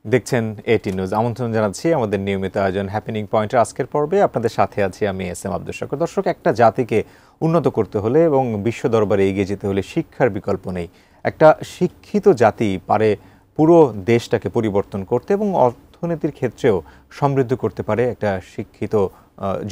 দেখছেন এটি নিউজ। আমন্ত্রণ জানাচ্ছি আমাদের নিয়মিত আয়োজন হ্যাপেনিং পয়েন্টের আজকের পর্বে। আপনাদের সাথে আছি আমি এস এম আব্দুল শাকুর। দর্শক, একটা জাতিকে উন্নত করতে হলে এবং বিশ্ব দরবারে এগিয়ে যেতে হলে শিক্ষার বিকল্প নেই। একটা শিক্ষিত জাতি পারে পুরো দেশটাকে পরিবর্তন করতে এবং অর্থনীতির ক্ষেত্রেও সমৃদ্ধ করতে পারে একটা শিক্ষিত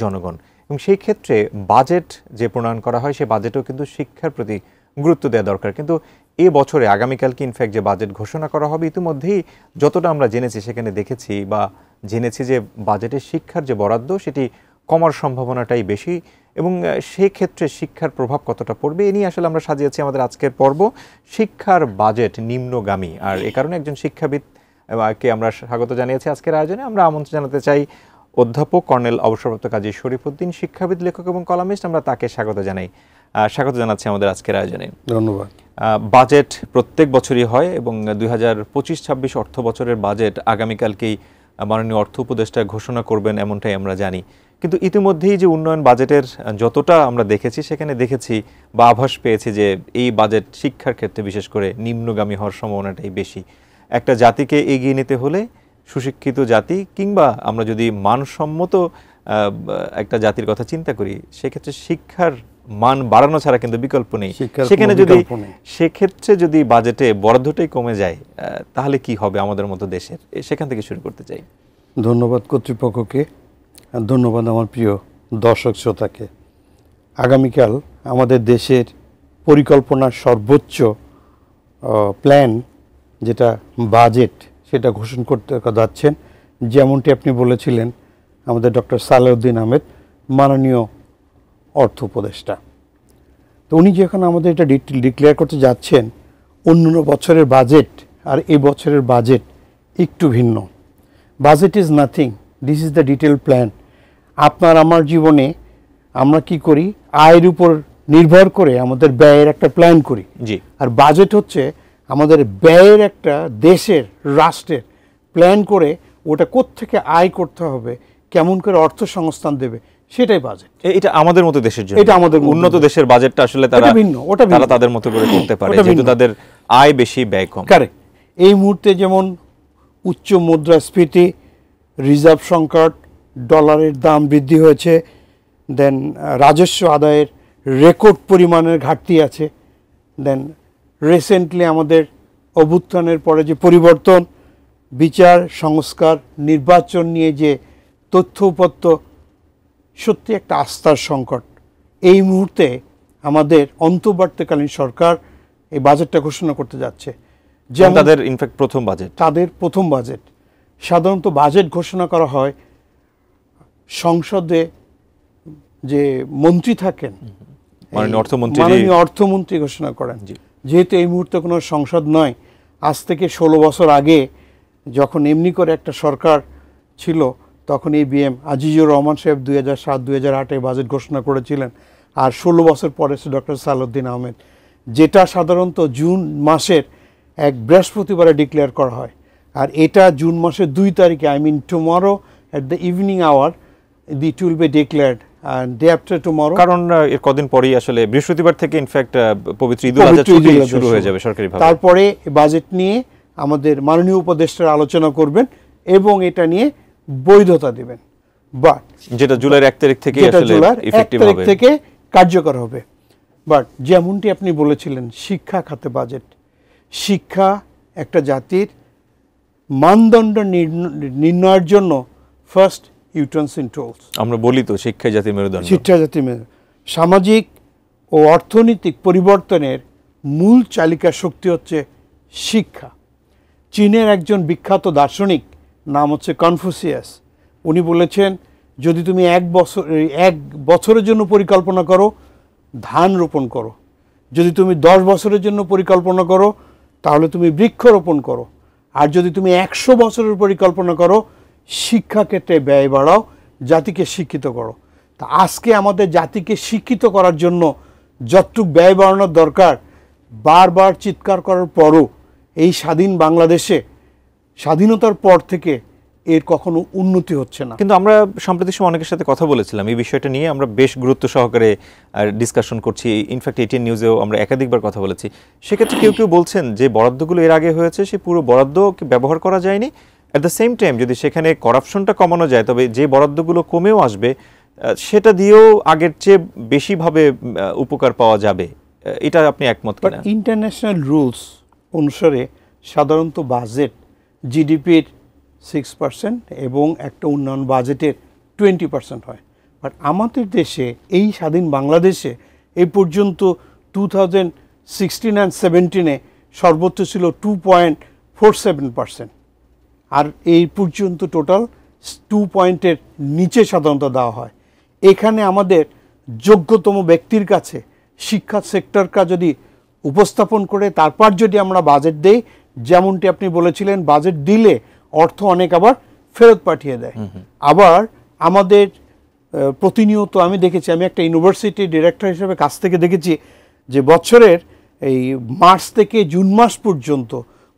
জনগণ। এবং সেই ক্ষেত্রে বাজেট যে প্রণয়ন করা হয়, সেই বাজেটেও কিন্তু শিক্ষার প্রতি গুরুত্ব দেওয়া দরকার। কিন্তু এ বছরে আগামীকালকে ইনফ্যাক্ট যে বাজেট ঘোষণা করা হবে, ইতিমধ্যেই যতটা আমরা জেনেছি সেখানে দেখেছি বা জেনেছি যে বাজেটের শিক্ষার যে বরাদ্দ সেটি কমার সম্ভাবনাটাই বেশি। এবং সেক্ষেত্রে শিক্ষার প্রভাব কতটা পড়বে এ নিয়ে আসলে আমরা সাজিয়েছি আমাদের আজকের পর্ব, শিক্ষার বাজেট নিম্নগামী। আর এ কারণে একজন শিক্ষাবিদকে আমরা স্বাগত জানিয়েছি আজকের আয়োজনে। আমরা আমন্ত্রণ জানাতে চাই অধ্যাপক কর্নেল অবসরপ্রাপ্ত কাজী শরীফউদ্দীন, শিক্ষাবিদ, লেখক এবং কলামিস্ট। আমরা তাকে স্বাগত জানাচ্ছি আমাদের আজকের আয়োজনে। ধন্যবাদ। বাজেট প্রত্যেক বছরই হয় এবং 2025-26 অর্থ বছরের বাজেট আগামীকালকেই মাননীয় অর্থ উপদেষ্টা ঘোষণা করবেন এমনটাই আমরা জানি। কিন্তু ইতিমধ্যেই যে উন্নয়ন বাজেটের যতটা আমরা দেখেছি, সেখানে দেখেছি বা আভাস পেয়েছি যে এই বাজেট শিক্ষার ক্ষেত্রে বিশেষ করে নিম্নগামী হওয়ার সম্ভাবনাটাই বেশি। একটা জাতিকে এগিয়ে নিতে হলে সুশিক্ষিত জাতি কিংবা আমরা যদি মানসম্মত একটা জাতির কথা চিন্তা করি, সেক্ষেত্রে শিক্ষার মান বাড়ানো ছাড়া কিন্তু বিকল্প নেই। সেক্ষেত্রে যদি বাজেটে বরাদ্দটাই কমে যায় তাহলে কি হবে আমাদের মতো দেশের? সেখান থেকে শুরু করতে চাই। ধন্যবাদ কর্তৃপক্ষকে, ধন্যবাদ আমার প্রিয় দর্শক শ্রোতাকে। আগামীকাল আমাদের দেশের পরিকল্পনার সর্বোচ্চ প্ল্যান যেটা বাজেট, সেটা ঘোষণা করতে যাচ্ছেন। যেমনটি আপনি বলেছিলেন, আমাদের ডক্টর সালেউদ্দিন আহমেদ, মাননীয় অর্থ উপদেষ্টা। তো উনি যখন আমাদের এটা ডিক্লেয়ার করতে যাচ্ছেন, অন্য বছরের বাজেট আর এই বছরের বাজেট একটু ভিন্ন। Budget is nothing, this is the detail plan. আপনার আমার জীবনে আমরা কি করি, আয়ের উপর নির্ভর করে আমাদের ব্যয়ের একটা প্ল্যান করি। আর বাজেট হচ্ছে আমাদের ব্যয়ের একটা দেশের, রাষ্ট্রের প্ল্যান করে ওটা কোত্থেকে আয় করতে হবে, কেমন করে অর্থ সংস্থান দেবে, সেটাই বাজেট। এটা আমাদের মতো দেশের জন্য, এটা আমাদের উন্নত দেশের বাজেটটা আসলে তারা তাদের মতো করে করতে পারে, যেহেতু তাদের আয় বেশি ব্যয় কম। কারেক্ট। এই মুহূর্তে যেমন উচ্চ মুদ্রাস্ফীতি, রিজার্ভ সংকট, ডলারের দাম বৃদ্ধি হয়েছে, দেন রাজস্ব আদায়ের রেকর্ড পরিমাণের ঘাটতি আছে, দেন রিসেন্টলি আমাদের অভ্যুত্থানের পরে যে পরিবর্তন, বিচার সংস্কার, নির্বাচন নিয়ে যে তথ্য উপাত্ত, সত্যি একটা আস্থার সংকট। এই মুহূর্তে আমাদের অন্তর্বর্তীকালীন সরকার এই বাজেটটা ঘোষণা করতে যাচ্ছে, যেমন তাদের ইনফ্যাক্ট প্রথম বাজেট। সাধারণত বাজেট ঘোষণা করা হয় সংসদে যে মন্ত্রী থাকেন, মাননীয় অর্থমন্ত্রী ঘোষণা করেন। যেহেতু এই মুহূর্তে কোনো সংসদ নয়, আজ থেকে 16 বছর আগে যখন এমনি করে একটা সরকার ছিল, তখন এই বিএম আজিজুর রহমান সাহেব 2007-2008 বাজেট ঘোষণা করেছিলেন। আর 16 বছর পরে ডক্টর সালেউদ্দিন আহমেদ, যেটা সাধারণত জুন মাসের এক বৃহস্পতিবারে ডিক্লেয়ার করা হয়। আর এটা জুন মাসের 2 তারিখে, I mean tomorrow at the evening hour, it will be declared day after tomorrow. কারণ এর কদিন পরেই আসলে বৃহস্পতিবার থেকে ইনফ্যাক্ট পবিত্র ঈদুল আজহা শুরু হয়ে যাবে সরকারিভাবে। তারপরে বাজেট নিয়ে আমাদের মাননীয় উপদেষ্টারা আলোচনা করবেন এবং এটা নিয়ে বৈধতা দেবেন, বাট যেটা জুলাইয়ের 1 তারিখ থেকে আসলে ইফেক্টিভ হবে, থেকে কার্যকর হবে। বাট যেমনটি আপনি বলেছিলেন, শিক্ষা খাতে বাজেট, শিক্ষা একটা জাতির মানদণ্ড নির্ণয়ের জন্য ফার্স্ট ইউটেন্সিল টুলস। আমরা বলি তো শিক্ষা জাতির মেরুদণ্ড। শিক্ষা জাতির মেরুদণ্ড। সামাজিক ও অর্থনৈতিক পরিবর্তনের মূল চালিকা শক্তি হচ্ছে শিক্ষা। চীনের একজন বিখ্যাত দার্শনিক নাম হচ্ছে কনফুসিয়াস। উনি বলেছেন, যদি তুমি এক বছরের জন্য পরিকল্পনা করো, ধান রোপণ করো। যদি তুমি 10 বছরের জন্য পরিকল্পনা করো, তাহলে তুমি বৃক্ষ রোপণ করো। আর যদি তুমি 100 বছরের পরিকল্পনা করো, শিক্ষাক্ষেত্রে ব্যয় বাড়াও, জাতিকে শিক্ষিত করো। তা আজকে আমাদের জাতিকে শিক্ষিত করার জন্য যতটুকু ব্যয় বাড়ানোর দরকার, বারবার চিৎকার করার পরও এই স্বাধীন বাংলাদেশে স্বাধীনতার পর থেকে এর কখনো উন্নতি হচ্ছে না। কিন্তু আমরা সাম্প্রতিক সময় অনেকের সাথে কথা বলেছিলাম এই বিষয়টা নিয়ে, আমরা বেশ গুরুত্ব সহকারে ডিসকাশন করছি। ইনফ্যাক্ট এটিএন নিউজেও আমরা একাধিকবার কথা বলেছি। সেক্ষেত্রে কেউ কেউ বলছেন যে বরাদ্দগুলো এর আগে হয়েছে, সে পুরো বরাদ্দ ব্যবহার করা যায়নি, অ্যাট দ্য সেম টাইম যদি সেখানে করাপশনটা কমানো যায়, তবে যে বরাদ্দগুলো কমেও আসবে সেটা দিয়েও আগের চেয়ে বেশিভাবে উপকার পাওয়া যাবে। এটা আপনি একমত কিনা? ইন্টারন্যাশনাল রুলস অনুসারে সাধারণত বাজেট জিডিপির 6% এবং একটা উন্নয়ন বাজেটের 20% হয়। বাট আমাদের দেশে, এই স্বাধীন বাংলাদেশে এই পর্যন্ত 2016 অ্যান্ড 17-এ সর্বোচ্চ ছিল 2.47%, আর এই পর্যন্ত টোটাল 2 পয়েন্টের নিচে সাধারণত দেওয়া হয়। এখানে আমাদের যোগ্যতম ব্যক্তির কাছে শিক্ষা সেক্টরটা যদি উপস্থাপন করে তারপর যদি আমরা বাজেট দেই, যেমনটি আপনি বলেছিলেন, বাজেট দিলে অর্থ অনেক আবার ফেরত পাঠিয়ে দেয়। আবার আমাদের প্রতিনিয়ত আমি দেখেছি, আমি একটা ইউনিভার্সিটি ডিরেক্টর হিসেবে কাছ থেকে দেখেছি যে বছরের এই মার্চ থেকে জুন মাস পর্যন্ত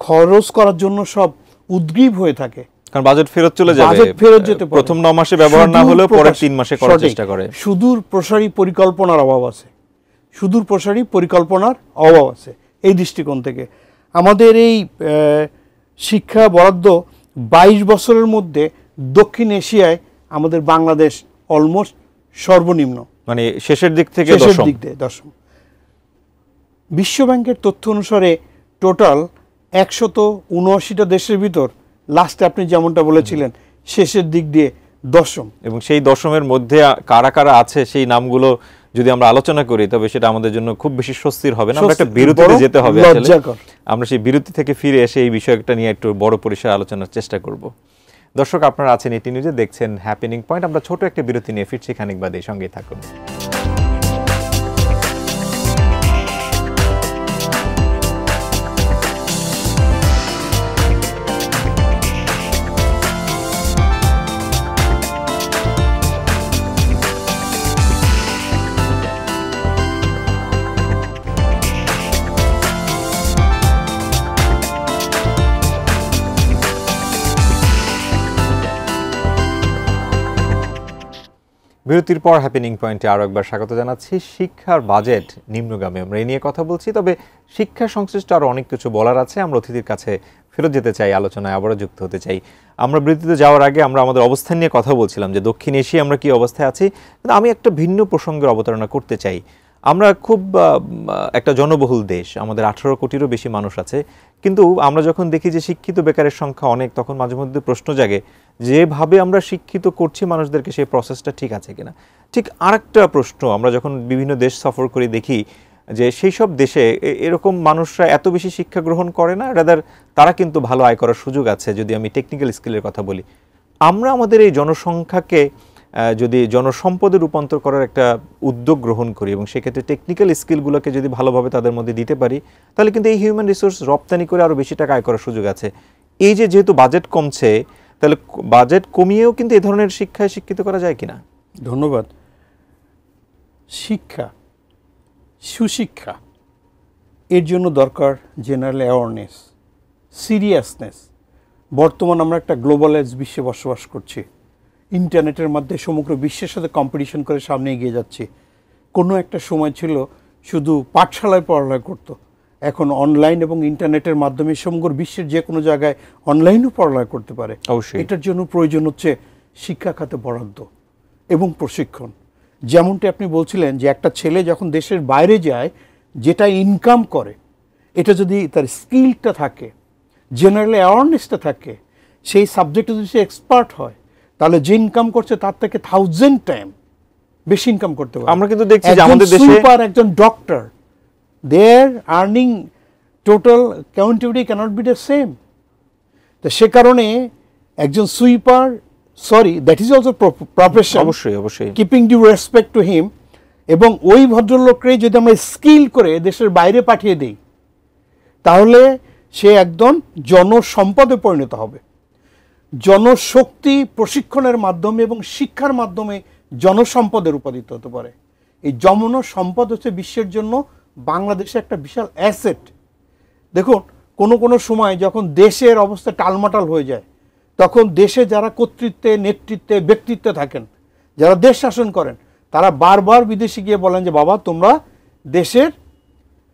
খরচ করার জন্য সব উদ্গ্রীব হয়ে থাকে, কারণ বাজেট ফেরত চলে যাবে, বাজেট ফেরত যেতে পারে। প্রথম 9 মাসে ব্যবহার না হলেও পরের 3 মাসে করার চেষ্টা করে। সুদূর প্রসারী পরিকল্পনার অভাব আছে, সুদূর প্রসারী পরিকল্পনার অভাব আছে। এই দৃষ্টিকোণ থেকে আমাদের এই শিক্ষা বরাদ্দ 22 বছরের মধ্যে দক্ষিণ এশিয়ায় আমাদের বাংলাদেশ অলমোস্ট সর্বনিম্ন, মানে শেষের দিক থেকে দশম। বিশ্বব্যাংকের তথ্য অনুসারে টোটাল 179টা দেশের ভিতর লাস্টে আপনি যেমনটা বলেছিলেন শেষের দিক দিয়ে দশম। এবং সেই দশমের মধ্যে কারা কারা আছে সেই নামগুলো যদি আমরা আলোচনা করি তবে সেটা আমাদের জন্য খুব বেশি স্বস্তির হবে না। আমরা একটা বিরতিতে যেতে হবে আসলে, আমরা সেই বিরতি থেকে ফিরে এসে এই বিষয়টা নিয়ে একটু বড় পরিসরে আলোচনার চেষ্টা করব। দর্শক, আপনারা আছেন ইটি নিউজে, দেখছেন হ্যাপেনিং পয়েন্ট। আমরা ছোট একটা বিরতি নিয়ে ফিরছি, খানিক বাদে সঙ্গেই থাকুন। বিরতির পর হ্যাপেনিং পয়েন্টে আরও একবার স্বাগত জানাচ্ছি। শিক্ষার বাজেট নিম্নগামী, আমরা এই নিয়ে কথা বলছি, তবে শিক্ষা সংশ্লিষ্ট আরও অনেক কিছু বলার আছে। আমরা অতিথির কাছে ফেরত যেতে চাই, আলোচনায় আবারও যুক্ত হতে চাই। আমরা বিরতিতে যাওয়ার আগে আমরা আমাদের অবস্থান নিয়ে কথা বলছিলাম যে দক্ষিণ এশিয়া আমরা কী অবস্থায় আছি, কিন্তু আমি একটা ভিন্ন প্রসঙ্গের অবতারণা করতে চাই। আমরা খুব একটা জনবহুল দেশ, আমাদের 18 কোটিরও বেশি মানুষ আছে, কিন্তু আমরা যখন দেখি যে শিক্ষিত বেকারের সংখ্যা অনেক, তখন মাঝে মধ্যে প্রশ্ন জাগে যেভাবে আমরা শিক্ষিত করছি মানুষদেরকে, সেই প্রসেসটা ঠিক আছে কিনা। ঠিক আরেকটা প্রশ্ন, আমরা যখন বিভিন্ন দেশ সফর করে দেখি যে সেই সব দেশে এরকম মানুষরা এত বেশি শিক্ষা গ্রহণ করে না, রাদার তারা কিন্তু ভালো আয় করার সুযোগ আছে। যদি আমি টেকনিক্যাল স্কিলের কথা বলি, আমরা আমাদের এই জনসংখ্যাকে যদি জনসম্পদে রূপান্তর করার একটা উদ্যোগ গ্রহণ করি এবং সেক্ষেত্রে টেকনিক্যাল স্কিলগুলোকে যদি ভালোভাবে তাদের মধ্যে দিতে পারি, তাহলে কিন্তু এই হিউম্যান রিসোর্স রপ্তানি করে আরও বেশি টাকা আয় করার সুযোগ আছে। এই যেহেতু বাজেট কমছে, তাহলে বাজেট কমিয়েও কিন্তু এ ধরনের শিক্ষায় শিক্ষিত করা যায় কিনা? ধন্যবাদ। শিক্ষা, সুশিক্ষা, এর জন্য দরকার জেনারেল অ্যাওয়ারনেস, সিরিয়াসনেস। বর্তমান আমরা একটা গ্লোবালাইজ বিশ্বে বসবাস করছি, ইন্টারনেটের মাধ্যমে সমগ্র বিশ্বের সাথে কম্পিটিশন করে সামনে এগিয়ে যাচ্ছি। কোনো একটা সময় ছিল শুধু পাঠশালায় পড়ালেখা করতো, এখন অনলাইন এবং ইন্টারনেটের মাধ্যমে সমগ্র বিশ্বের যে কোনো জায়গায় অনলাইনও পড়ালেখা করতে পারে। অবশ্যই এটার জন্য প্রয়োজন হচ্ছে শিক্ষা খাতে বরাদ্দ এবং প্রশিক্ষণ। যেমনটি আপনি বলছিলেন যে একটা ছেলে যখন দেশের বাইরে যায়, যেটা ইনকাম করে, এটা যদি তার স্কিলটা থাকে, জেনারেল অ্যাওয়ারনেসটা থাকে, সেই সাবজেক্টে যদি সে এক্সপার্ট হয়, তাহলে যে ইনকাম করছে তার থেকে 1000 টাইম বেশি ইনকাম করতে পারে। আমরা কিন্তু দেখছি যে আমাদের দেশে একজন doctor, their earning total accountability cannot be the same. তো সে কারণে একজন sweeper, that is also profession, অবশ্যই keeping due respect to him, এবং ওই ভদ্রলোককে যদি আমরা স্কিল করে দেশের বাইরে পাঠিয়ে দিই, তাহলে সে একদম জনসম্পদে পরিণত হবে। জনশক্তি প্রশিক্ষণের মাধ্যমে এবং শিক্ষার মাধ্যমে জনসম্পদে রূপান্তরিত হতে পারে। এই জনসম্পদ হচ্ছে বিশ্বের জন্য বাংলাদেশে একটা বিশাল অ্যাসেট। দেখুন, কোনো সময় যখন দেশের অবস্থা টালমাটাল হয়ে যায়, তখন দেশে যারা কর্তৃত্বে, নেতৃত্বে, ব্যক্তিত্বে থাকেন, যারা দেশ শাসন করেন, তারা বারবার বিদেশে গিয়ে বলেন যে বাবা, তোমরা দেশের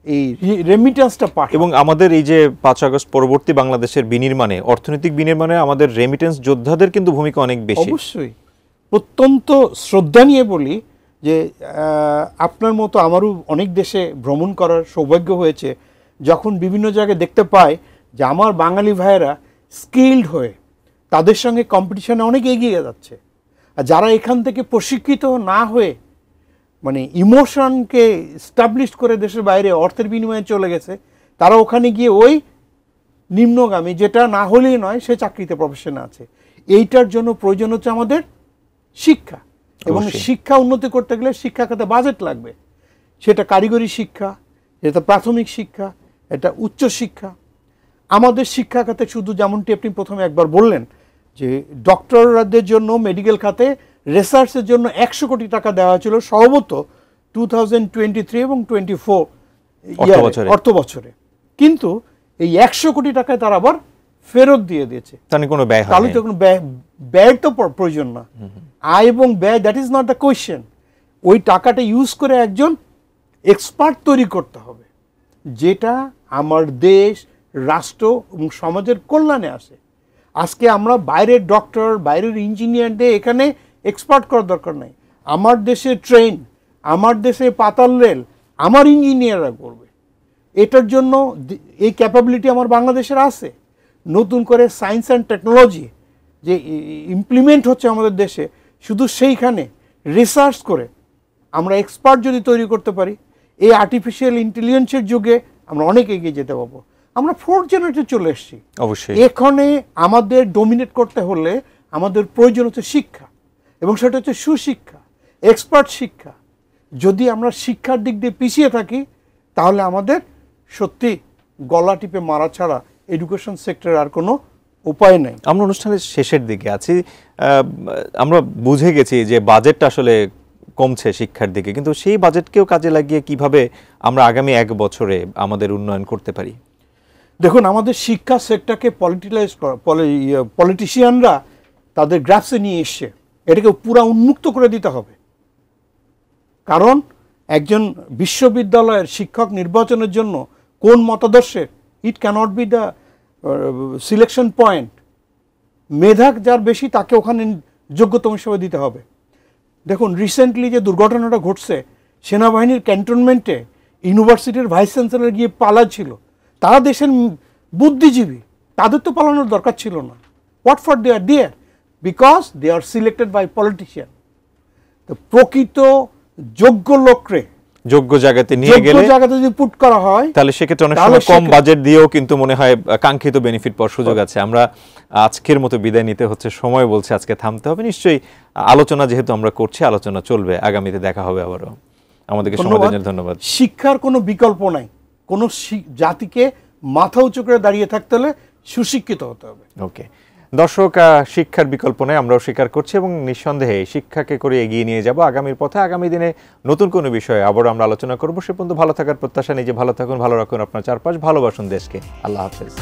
এই রেমিটেন্সটা পাঠায়। এবং আমাদের এই যে 5 আগস্ট পরবর্তী বাংলাদেশের বিনির্মাণে, অর্থনৈতিক বিনির্মাণে আমাদের রেমিটেন্স যোদ্ধাদের কিন্তু ভূমিকা অনেক বেশি। অবশ্যই অত্যন্ত শ্রদ্ধা নিয়ে বলি যে আপনার মতো আমারও অনেক দেশে ভ্রমণ করার সৌভাগ্য হয়েছে, যখন বিভিন্ন জায়গায় দেখতে পাই যে আমার বাঙালি ভাইয়েরা স্কিল্ড হয়ে তাদের সঙ্গে কম্পিটিশনে অনেক এগিয়ে যাচ্ছে, আর যারা এখান থেকে প্রশিক্ষিত না হয়ে মানে ইমোশনকে স্টাবলিশ করে দেশের বাইরে অর্থের বিনিময়ে চলে গেছে, তারা ওখানে গিয়ে ওই নিম্নগামী, যেটা না হলেই নয়, সে চাকরিতে প্রফেশনে আছে। এইটার জন্য প্রয়োজন হচ্ছে আমাদের শিক্ষা, এবং শিক্ষা উন্নতি করতে গেলে শিক্ষা খাতে বাজেট লাগবে। সেটা কারিগরি শিক্ষা, এটা প্রাথমিক শিক্ষা, এটা উচ্চ শিক্ষা। আমাদের শিক্ষা খাতে শুধু যেমনটি আপনি প্রথমে একবার বললেন যে ডক্টরদের জন্য মেডিকেল খাতে রিসার্চের জন্য 100 কোটি টাকা দেওয়া হয়েছিল সম্ভবত 2023 এবং 24 অর্থ বছরে, কিন্তু এই 100 কোটি টাকায় তারা আবার ফেরত দিয়ে দিয়েছে। তাহলে কোনো ব্যয় হয়, তাহলে তো কোনো ব্যয় তো প্রয়োজন না। আয় এবং ব্যয়, that is not the question. ওই টাকাটা ইউজ করে একজন এক্সপার্ট তৈরি করতে হবে, যেটা আমার দেশ, রাষ্ট্র এবং সমাজের কল্যাণে আসে। আজকে আমরা বাইরের ডক্টর, বাইরের ইঞ্জিনিয়ারদের এখানে এক্সপার্ট করার দরকার নাই। আমার দেশে ট্রেন, আমার দেশে পাতাল রেল আমার ইঞ্জিনিয়াররা করবে। এটার জন্য এই ক্যাপাবিলিটি আমার বাংলাদেশের আছে। নতুন করে সায়েন্স অ্যান্ড টেকনোলজি যে ইমপ্লিমেন্ট হচ্ছে আমাদের দেশে, শুধু সেইখানে রিসার্চ করে আমরা এক্সপার্ট যদি তৈরি করতে পারি, এই আর্টিফিশিয়াল ইন্টেলিজেন্সের যুগে আমরা অনেক এগিয়ে যেতে পারবো। আমরা 4th জেনারেশনে চলে এসেছি। অবশ্যই এখানে আমাদের ডমিনেট করতে হলে আমাদের প্রয়োজন হচ্ছে শিক্ষা, এবং সেটা হচ্ছে সুশিক্ষা, এক্সপার্ট শিক্ষা। যদি আমরা শিক্ষার দিক দিয়ে পিছিয়ে থাকি, তাহলে আমাদের সত্যি গলা টিপে মারা ছাড়া এডুকেশন সেক্টর আর কোনো উপায় নেই। আমরা অনুষ্ঠানের শেষের দিকে আছি, আমরা বুঝে গেছি যে বাজেটটা আসলে কমছে শিক্ষার দিকে, কিন্তু সেই বাজেটকেও কাজে লাগিয়ে কিভাবে আমরা আগামী 1 বছরে আমাদের উন্নয়ন করতে পারি? দেখুন, আমাদের শিক্ষা সেক্টরকে পলিটিলাইজ করা, পলিটিশিয়ানরা তাদের গ্রাফসে নিয়ে এসছে, এটাকে পুরা উন্মুক্ত করে দিতে হবে। কারণ একজন বিশ্ববিদ্যালয়ের শিক্ষক নির্বাচনের জন্য কোন মতাদর্শের, it cannot be the selection point. মেধা যার বেশি তাকে ওখানে যোগ্যতম হিসেবে দিতে হবে। দেখুন, রিসেন্টলি যে দুর্ঘটনাটা ঘটছে, সেনাবাহিনীর ক্যান্টনমেন্টে ইউনিভার্সিটির ভাইস চ্যান্সেলর গিয়ে পালাচ্ছিল। তারা দেশের বুদ্ধিজীবী, তাদের তো পালানোর দরকার ছিল না। What for they are there? Because they are selected by politician. তো প্রকৃত যোগ্য লোকরে যোগ্য জায়গাতে নিয়ে গেলে, জায়গাতে যদি পুট করা হয়, তাহলে সেক্ষেত্রে অনেক সময় কম বাজেট দিয়েও কিন্তু মনে হয় কাঙ্ক্ষিত বেনিফিট পাওয়ার সুযোগ আছে। আমরা আজকের মতো বিদায় নিতে হচ্ছে, সময় বলছে আজকে থামতে হবে। নিশ্চয়ই আলোচনা যেহেতু আমরা করছি, আলোচনা চলবে, আগামীতে দেখা হবে আবারও। আমাদেরকে সময় দেওয়ার জন্য ধন্যবাদ। শিক্ষার কোনো বিকল্প নাই। কোনো জাতিকে মাথা উঁচু করে দাঁড়িয়ে থাকতে হলে সুশিক্ষিত হতে হবে। ওকে দর্শক, শিক্ষার বিকল্প নেই, আমরাও স্বীকার করছি, এবং নিঃসন্দেহে শিক্ষাকে করে এগিয়ে নিয়ে যাব আগামীর পথে। আগামী দিনে নতুন কোনো বিষয়ে আবারও আমরা আলোচনা করবো। সে পর্যন্ত ভালো থাকার প্রত্যাশা, নিজে ভালো থাকুন, ভালো রাখুন আপনার চারপাশ, ভালোবাসুন দেশকে। আল্লাহ হাফেজ।